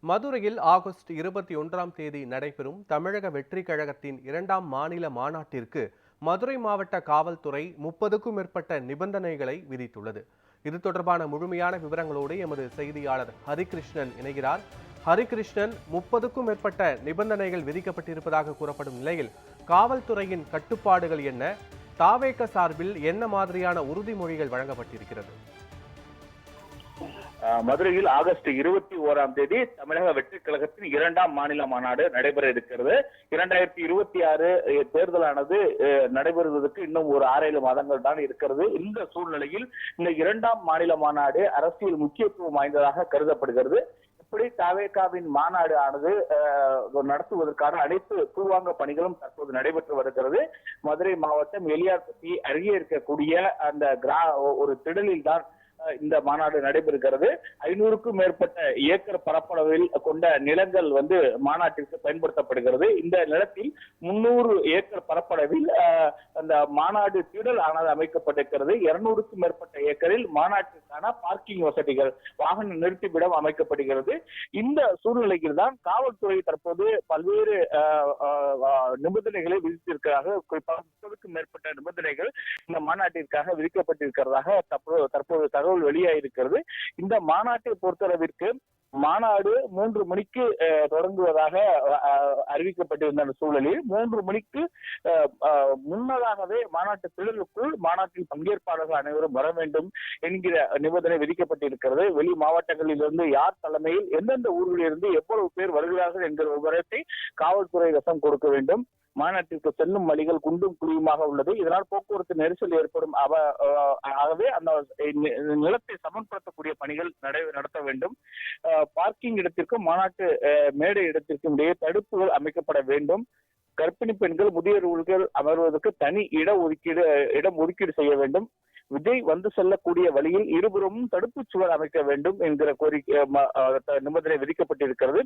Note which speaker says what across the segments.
Speaker 1: மதுரையில் ஆகஸ்ட் 21ஆம் தேதி நடைபெறும் தமிழக வெற்றி கழகத்தின் 2ஆம் மாநில மாநாட்டிற்கு மதுரை மாவட்ட காவல்துறை 30க்கும் மேற்பட்ட நிபந்தனைகளை விதித்துள்ளது. இது தொடர்பான முழுமையான விவரங்களோடு எமது செய்தியாளர் ஹரிகிருஷ்ணன் இணைகிறார். ஹரிகிருஷ்ணன், 30க்கும் மேற்பட்ட நிபந்தனைகள் விதிக்கப்பட்டிருப்பதாக கூறப்படும் நிலையில் காவல்துறையின் கட்டுப்பாடுகள் என்ன? தாவேக சார்பில் என்ன மாதிரியான உறுதிமொழிகள் வழங்கப்பட்டிருக்கிறது?
Speaker 2: மதுரையில் ஆகஸ்ட் 21ஆம் தேதி தமிழக வெற்றி கழகத்தின் 2ஆம் மாநில மாநாடு நடைபெற இருக்கிறது. 2026 தேர்தலானது நடைபெறுவதற்கு இன்னும் ஒரு 6-7 மாதங்கள் தான் இருக்கிறது. இந்த சூழ்நிலையில் இந்த 2ஆம் மாநில மாநாடு அரசியல் முக்கியத்துவம் வாய்ந்ததாக கருதப்படுகிறது. இப்படி தாவேகாவின் மாநாடு ஆனது நடத்துவதற்கான அனைத்து பூர்வாங்க பணிகளும் தற்போது நடைபெற்று வருகிறது. மதுரை மாவட்டம் எலியார்பட்டி அருகே இருக்கக்கூடிய அந்த ஒரு திடலில் தான் இந்த மாநாடு நடைபெறுகிறது. 500க்கும் மேற்பட்ட ஏக்கர் பரப்பளவில் கொண்ட நிலங்கள் மாநாட்டிற்கு பயன்படுத்தப்படுகிறது. இந்த நிலத்தில் 300 ஏக்கர் பரப்பளவில் அந்த மாநாடு திடல் ஆனது அமைக்கப்பட்டிருக்கிறது. 200க்கும் மேற்பட்ட ஏக்கரில் மாநாட்டிற்கான பார்க்கிங் வசதிகள், வாகன நிறுத்திவிடம் அமைக்கப்படுகிறது. இந்த சூழ்நிலையில் தான் காவல்துறை தற்போது பல்வேறு நிபந்தனைகளை விதித்திருக்கிறார்கள். குறிப்பாக 30க்கும் மேற்பட்ட நிபந்தனைகள் இந்த மாநாட்டிற்காக விதிக்கப்பட்டிருக்கிறதாக தற்போது தகவல் வெளியாயிருக்கிறது. இந்த மாநாட்டை பொறுத்தளவிற்கு மாநாடு 3 மணிக்கு தொடங்குவதாக அறிவிக்கப்பட்டிருந்த சூழலில் 3 மணிக்கு முன்னதாகவே மாநாட்டு திடலுக்குள் மாநாட்டில் பங்கேற்பாளர்கள் அனைவரும் வர வேண்டும் என்கிற நிபந்தனை விதிக்கப்பட்டிருக்கிறது. வெளி மாவட்டங்களில் இருந்து யார் தலைமையில் எந்தெந்த ஊர்களில் இருந்து எவ்வளவு பேர் வருகிறார்கள் என்கிற விவரத்தை காவல்துறை வசம் கொடுக்க வேண்டும். மாநாட்டிற்கு செல்லும் வழிகள் குண்டும் குழியுமாக உள்ளது. இதனால் போக்குவரத்து நெரிசல் ஏற்படும். ஆகவே அந்த நிலத்தை சமன்படுத்தக்கூடிய பணிகள் நடத்த வேண்டும். பார்க்கிங் இடத்திற்கும் மாநாட்டு மேடை இடத்திற்கும் இடையே தடுப்புகள் அமைக்கப்பட வேண்டும். கர்ப்பிணி பெண்கள், முதியோர்கள் அமர்வதற்கு தனி இடம் ஒதுக்கீடு செய்ய வேண்டும். விஜய் வந்து செல்லக்கூடிய வழியில் இருபுறமும் தடுப்பு சுவர் அமைக்க வேண்டும் என்கிற கோரிக்கை நிபந்தனை விதிக்கப்பட்டிருக்கிறது.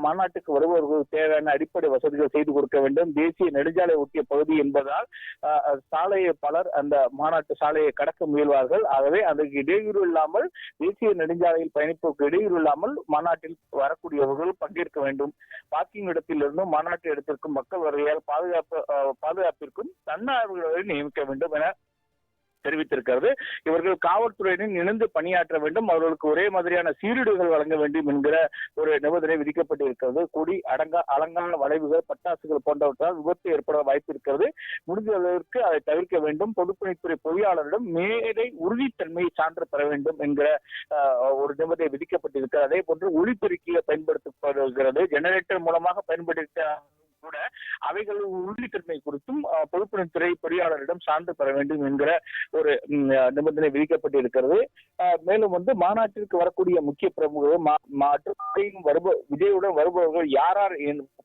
Speaker 2: மாநாட்டுக்கு வருபவர்களுக்கு தேவையான அடிப்படை வசதிகள் செய்து கொடுக்க வேண்டும். தேசிய நெடுஞ்சாலை ஒட்டிய பகுதி என்பதால் சாலையை பலர் அந்த மாநாட்டு சாலையை கடக்க முயல்வார்கள். ஆகவே அதற்கு இடையூறு இல்லாமல், தேசிய நெடுஞ்சாலையில் பயணிப்பதற்கு இடையூறு இல்லாமல் மாநாட்டில் வரக்கூடியவர்கள் பங்கேற்க வேண்டும். பார்க்கிங் இடத்திலிருந்தும் மாநாட்டு இடத்திற்கும் மக்கள் வருகையால் பாதுகாப்பிற்கும் தன்னார்வலர்களை நியமிக்க வேண்டும் என தெரிவித்திருக்கிறது. இவர்கள் காவல்துறையினர் இணைந்து பணியாற்ற வேண்டும். அவர்களுக்கு ஒரே மாதிரியான சீருடைகள் வழங்க வேண்டும் என்கிற ஒரு நிபந்தனை விதிக்கப்பட்டிருக்கிறது. கொடி, அலங்கார வளைவுகள், பட்டாசுகள் போன்றவற்றால் விபத்து ஏற்பட வாய்ப்பு இருக்கிறது. முடிந்த அளவிற்கு அதை தவிர்க்க வேண்டும். பொதுப்பணித்துறை பொறியாளரிடம் மேடை உறுதித்தன்மை சான்று பெற வேண்டும் என்கிற ஒரு நிபந்தனை விதிக்கப்பட்டிருக்கிறது. அதே போன்று ஒளிபெருக்கியை பயன்படுத்தப்படுகிறது. ஜெனரேட்டர் மூலமாக பயன்படுத்த கூட அவைகள் உறுதித்தன்மை குறித்தும் பொதுப்பணித்துறை பொறியாளரிடம் சான்று பெற வேண்டும் என்கிற ஒரு நிபந்தனை விதிக்கப்பட்டிருக்கிறது. மேலும் மாநாட்டிற்கு வரக்கூடிய முக்கிய பிரமுகர்கள் மற்றும் விஜயுடன் வருபவர்கள் யார்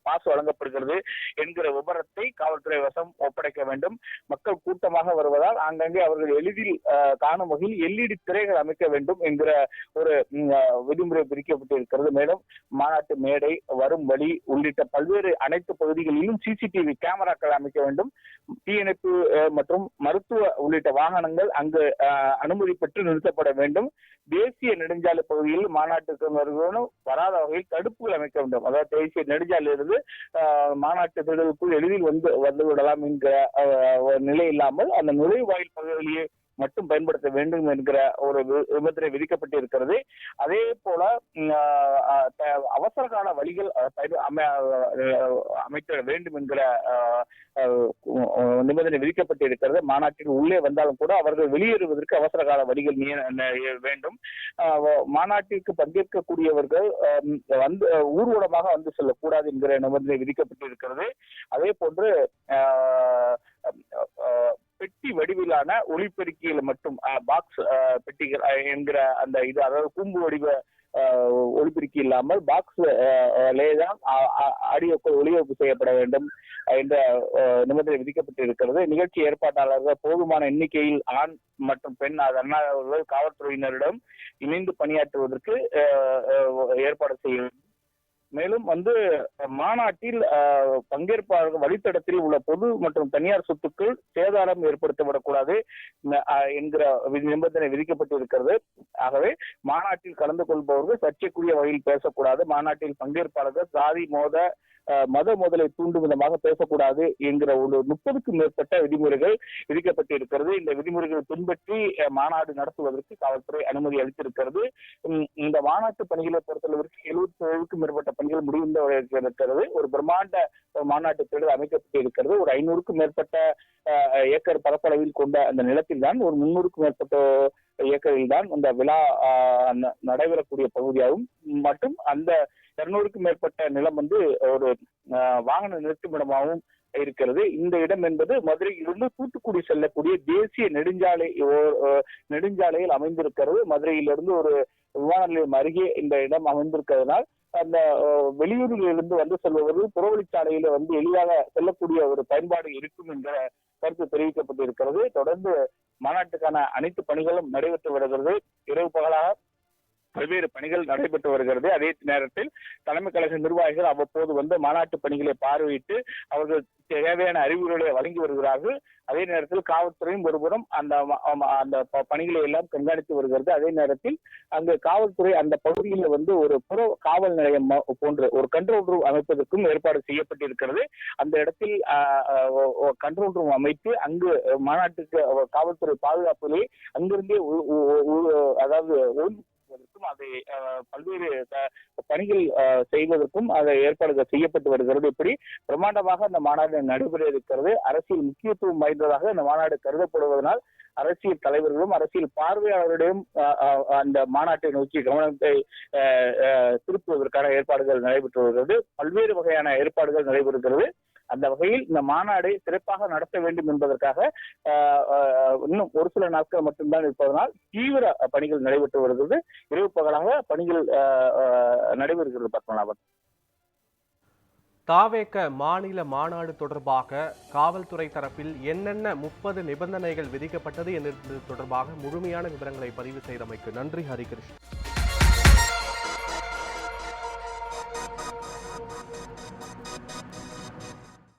Speaker 2: பாஸ் வழங்கப்படுகிறது என்கிற விவரத்தை காவல்துறை வசம் ஒப்படைக்க வேண்டும். மக்கள் கூட்டமாக வருவதால் ஆங்காங்கே அவர்கள் எளிதில் காணும் வகையில் LED திரைகள் அமைக்க வேண்டும் என்கிற ஒரு விதிமுறை விதிக்கப்பட்டிருக்கிறது. மேலும் மாநாட்டு மேடை, வரும் வழி உள்ளிட்ட பல்வேறு அனைத்து பகுதிகளிலும் CCTV கேமராக்கள் அமைக்க வேண்டும். தீயணைப்பு மற்றும் மருத்துவ உள்ளிட்ட வாகனங்கள் அங்கு அனுமதி பெற்று நிறுத்தப்பட வேண்டும். தேசிய நெடுஞ்சாலை பகுதியில் மாநாட்டுக்கு வராத வகையில் தடுப்புகள் அமைக்க வேண்டும். அதாவது தேசிய நெடுஞ்சாலையிலிருந்து மாநாட்டு திடலுக்குள் எளிதில் வந்து விடலாம் என்கிற நிலை இல்லாமல் அந்த நுழைவாயில் பகுதியிலேயே மட்டும் பயன்படுத்த வேண்டும் என்கிற ஒரு நிபந்தனை விதிக்கப்பட்டிருக்கிறது. அதே போல அவசர கால வழிகள் அமைக்க வேண்டும் என்கிற நிபந்தனை விதிக்கப்பட்டிருக்கிறது. மாநாட்டில் உள்ளே வந்தாலும் கூட அவர்கள் வெளியேறுவதற்கு அவசர கால வழிகள் வேண்டும். மாநாட்டிற்கு பங்கேற்கக்கூடியவர்கள் ஊர்வலமாக வந்து செல்லக்கூடாது என்கிற நிபந்தனை விதிக்கப்பட்டிருக்கிறது. அதே போன்று பெட்டி வடிவிலான ஒளிபெருக்கிகள் மட்டும், பாக்ஸ் பெட்டிகள் என்கிற அந்த இது, அதாவது கூம்பு வடிவ ஒளிபெருக்கி இல்லாமல் பாக்ஸ் லேதான் ஆடியோக்கள் ஒளிபரப்பு செய்யப்பட வேண்டும் என்ற நிபந்தனை விதிக்கப்பட்டிருக்கிறது. நிகழ்ச்சி ஏற்பாட்டாளர்கள் போதுமான எண்ணிக்கையில் ஆண் மற்றும் பெண் அதனால் காவல்துறையினரிடம் இணைந்து பணியாற்றுவதற்கு ஏற்பாடு செய்ய வேண்டும். மேலும் மாநாட்டில் பங்கேற்பாளர்கள் வழித்தடத்தில் உள்ள பொது மற்றும் தனியார் சொத்துக்கள் சேதாரம் ஏற்படுத்தப்படக்கூடாது என்கிற நிபந்தனை விதிக்கப்பட்டிருக்கிறது. ஆகவே மாநாட்டில் கலந்து கொள்பவர்கள் சர்ச்சைக்குரிய வகையில் பேசக்கூடாது. மாநாட்டில் பங்கேற்பாளர்கள் சாதி மத மோதலை தூண்டும் விதமாக பேசக்கூடாது என்கிற ஒரு 30க்கும் மேற்பட்ட விதிமுறைகள் விதிக்கப்பட்டிருக்கிறது. இந்த விதிமுறைகளை பின்பற்றி மாநாடு நடத்துவதற்கு காவல்துறை அனுமதி அளித்திருக்கிறது. இந்த மாநாட்டு பணிகளை பொறுத்தளவிற்கு 77க்கும் மேற்பட்ட பணிகள் முடிந்திருக்கிறது. ஒரு பிரம்மாண்ட மாநாட்டு திடல் அமைக்கப்பட்டு இருக்கிறது. ஒரு 500க்கும் மேற்பட்ட ஏக்கர் பரப்பளவில் கொண்ட அந்த நிலத்தில் தான் ஒரு 300க்கும் மேற்பட்ட ஏக்கரில் தான் இந்த விழா நடைபெறக்கூடிய பகுதியாகும். மற்றும் அந்த 200க்கும் மேற்பட்ட நிலம் ஒரு வாகன நிறுத்துமிடமாகவும் இருக்கிறது. இந்த இடம் என்பது மதுரையிலிருந்து தூத்துக்குடி செல்லக்கூடிய தேசிய நெடுஞ்சாலையில் அமைந்திருக்கிறது. மதுரையிலிருந்து ஒரு விமான நிலையம் அருகே இந்த இடம் அமைந்திருக்கிறதுனால் அந்த வெளியூரில் இருந்து செல்பவர்கள் புறவழிச்சாலையில எளிதாக செல்லக்கூடிய ஒரு பயன்பாடு இருக்கும் என்ற கருத்து தெரிவிக்கப்பட்டிருக்கிறது. தொடர்ந்து மாநாட்டுக்கான அனைத்து பணிகளும் நடைபெற்று வருகிறது. இரவு பகலாக பல்வேறு பணிகள் நடைபெற்று வருகிறது. அதே நேரத்தில் தலைமை கழக நிர்வாகிகள் அவ்வப்போது மாநாட்டு பணிகளை பார்வையிட்டு அவர்கள் தேவையான அறிவுரைகளை வழங்கி வருகிறார்கள். அதே நேரத்தில் காவல்துறையும் ஒருபுறம் அந்த பணிகளை எல்லாம் கண்காணித்து வருகிறது. அதே நேரத்தில் அங்கு காவல்துறை அந்த பகுதியில் ஒரு புற காவல் நிலையம் போன்ற ஒரு கண்ட்ரோல் ரூம் அமைப்பதற்கும் ஏற்பாடு செய்யப்பட்டிருக்கிறது. அந்த இடத்தில் கண்ட்ரோல் ரூம் அமைத்து அங்கு மாநாட்டுக்கு காவல்துறை பாதுகாப்பிலே அங்கிருந்தே அதாவது அதை பல்வேறு பணிகள் செய்வதற்கும் அதை ஏற்பாடுகள் செய்யப்பட்டு வருகிறது. இப்படி பிரம்மாண்டமாக அந்த மாநாடு நடைபெற இருக்கிறது. அரசியல் முக்கியத்துவம் வாய்ந்ததாக இந்த மாநாடு கருதப்படுவதனால் அரசியல் தலைவர்களும் அரசியல் பார்வையாளர்களிடம் அந்த மாநாட்டை நோக்கி கவனத்தை திருப்புவதற்கான ஏற்பாடுகள் நடைபெற்று வருகிறது. பல்வேறு வகையான ஏற்பாடுகள் நடைபெறுகிறது. அந்த வகையில் இந்த மாநாடை சிறப்பாக நடத்த வேண்டும் என்பதற்காக இன்னும் ஒரு சில நாட்கள் மட்டும்தான் இருப்பதனால் தீவிர பணிகள் நடைபெற்று வருகிறது. இரவு பகலாக பணிகள் நடைபெறுகிறது. பத்மநாபன்,
Speaker 1: தாவேக மாநில மாநாடு தொடர்பாக காவல்துறை தரப்பில் என்னென்ன 30 நிபந்தனைகள் விதிக்கப்பட்டது என்பது தொடர்பாக முழுமையான விவரங்களை பதிவு செய்தமைக்கு நன்றி ஹரிகிருஷ்ணன்.